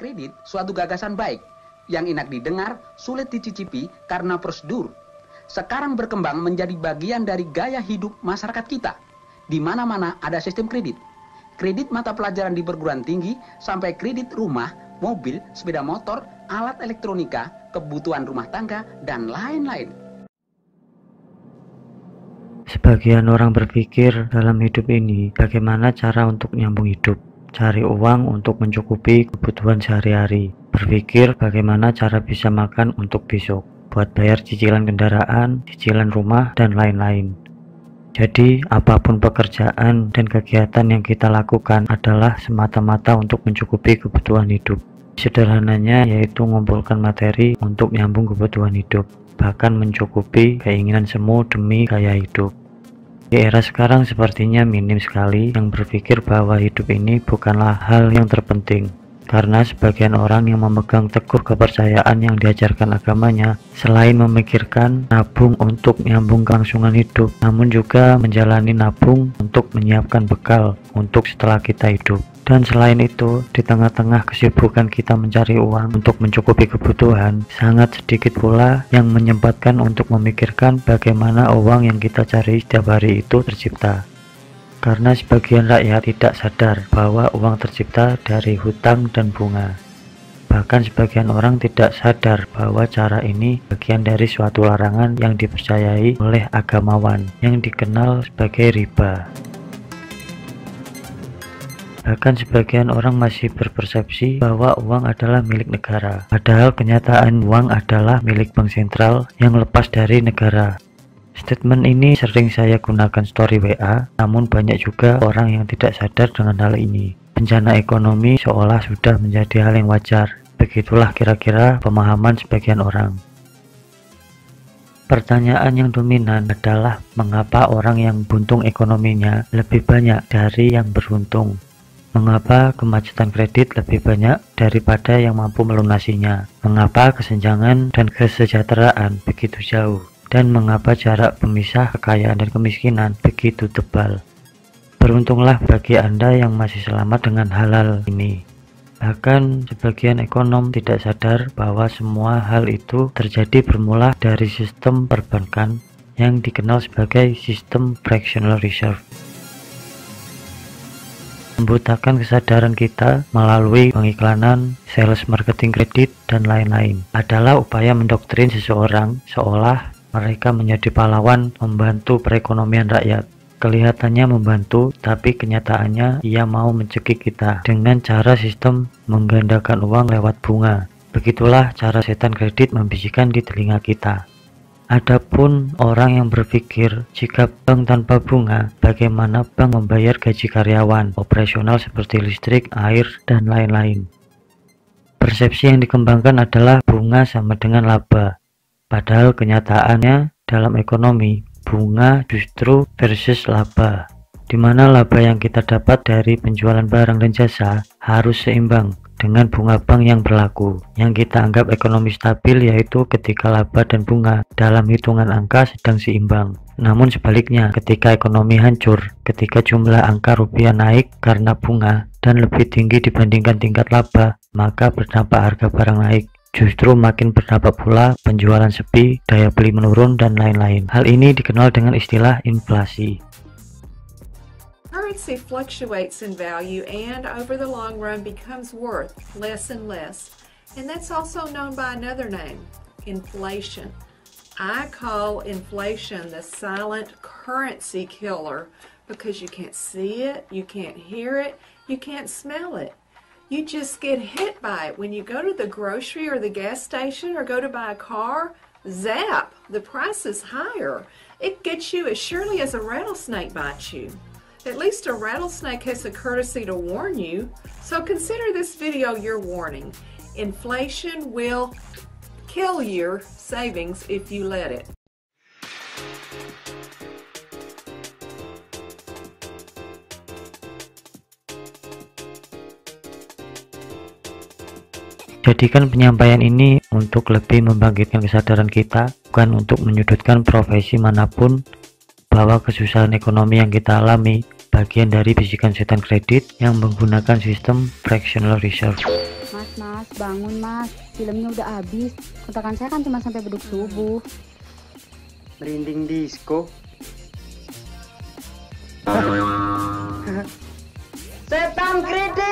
Kredit suatu gagasan baik, yang enak didengar, sulit dicicipi karena prosedur. Sekarang berkembang menjadi bagian dari gaya hidup masyarakat kita. Di mana-mana ada sistem kredit. Kredit mata pelajaran di perguruan tinggi, sampai kredit rumah, mobil, sepeda motor, alat elektronika, kebutuhan rumah tangga, dan lain-lain. Sebagian orang berpikir dalam hidup ini, bagaimana cara untuk nyambung hidup. Cari uang untuk mencukupi kebutuhan sehari-hari, berpikir bagaimana cara bisa makan untuk besok, buat bayar cicilan kendaraan, cicilan rumah, dan lain-lain. Jadi, apapun pekerjaan dan kegiatan yang kita lakukan adalah semata-mata untuk mencukupi kebutuhan hidup. Sederhananya yaitu mengumpulkan materi untuk nyambung kebutuhan hidup, bahkan mencukupi keinginan semu demi gaya hidup. Di era sekarang sepertinya minim sekali yang berpikir bahwa hidup ini bukanlah hal yang terpenting, karena sebagian orang yang memegang teguh kepercayaan yang diajarkan agamanya, selain memikirkan nabung untuk menyambung kelangsungan hidup, namun juga menjalani nabung untuk menyiapkan bekal untuk setelah kita hidup. Dan selain itu, di tengah-tengah kesibukan kita mencari uang untuk mencukupi kebutuhan, sangat sedikit pula yang menyempatkan untuk memikirkan bagaimana uang yang kita cari setiap hari itu tercipta. Karena sebagian rakyat tidak sadar bahwa uang tercipta dari hutang dan bunga. Bahkan sebagian orang tidak sadar bahwa cara ini bagian dari suatu larangan yang dipercayai oleh agamawan yang dikenal sebagai riba. Bahkan sebagian orang masih berpersepsi bahwa uang adalah milik negara, padahal kenyataan uang adalah milik bank sentral yang lepas dari negara. Statement ini sering saya gunakan story WA, namun banyak juga orang yang tidak sadar dengan hal ini. Bencana ekonomi seolah sudah menjadi hal yang wajar. Begitulah kira-kira pemahaman sebagian orang. Pertanyaan yang dominan adalah mengapa orang yang buntung ekonominya lebih banyak dari yang beruntung. Mengapa kemacetan kredit lebih banyak daripada yang mampu melunasinya? Mengapa kesenjangan dan kesejahteraan begitu jauh? Dan mengapa jarak pemisah kekayaan dan kemiskinan begitu tebal? Beruntunglah bagi Anda yang masih selamat dengan hal-hal ini. Bahkan sebagian ekonom tidak sadar bahwa semua hal itu terjadi bermula dari sistem perbankan yang dikenal sebagai sistem fractional reserve. Membutakan kesadaran kita melalui pengiklanan, sales marketing kredit, dan lain-lain adalah upaya mendoktrin seseorang seolah mereka menjadi pahlawan membantu perekonomian rakyat. Kelihatannya membantu, tapi kenyataannya ia mau mencekik kita dengan cara sistem menggandakan uang lewat bunga. Begitulah cara setan kredit membisikkan di telinga kita. Adapun orang yang berpikir jika bank tanpa bunga, bagaimana bank membayar gaji karyawan, operasional seperti listrik, air, dan lain-lain. Persepsi yang dikembangkan adalah bunga sama dengan laba. Padahal kenyataannya dalam ekonomi, bunga justru versus laba, di mana laba yang kita dapat dari penjualan barang dan jasa harus seimbang dengan bunga bank yang berlaku. Yang kita anggap ekonomi stabil yaitu ketika laba dan bunga dalam hitungan angka sedang seimbang. Namun sebaliknya, ketika ekonomi hancur, ketika jumlah angka rupiah naik karena bunga dan lebih tinggi dibandingkan tingkat laba, maka berdampak harga barang naik. Justru makin berdampak pula penjualan sepi, daya beli menurun, dan lain-lain. Hal ini dikenal dengan istilah inflasi. Currency fluctuates in value and over the long run becomes worth less and less. And that's also known by another name, inflation. I call inflation the silent currency killer because you can't see it, you can't hear it, you can't smell it. You just get hit by it. When you go to the grocery or the gas station or go to buy a car, zap, the price is higher. It gets you as surely as a rattlesnake bites you. At least a rattlesnake has the courtesy to warn you, so consider this video your warning. Inflation will kill your savings if you let it. Jadikan penyampaian ini untuk lebih membangkitkan kesadaran kita, bukan untuk menyudutkan profesi manapun, bahwa kesusahan ekonomi yang kita alami bagian dari bisikan setan kredit yang menggunakan sistem fractional reserve. Mas, bangun mas, filmnya udah habis. Kontrakan saya kan cuma sampai beduk subuh. Merinding disco. Setan kredit.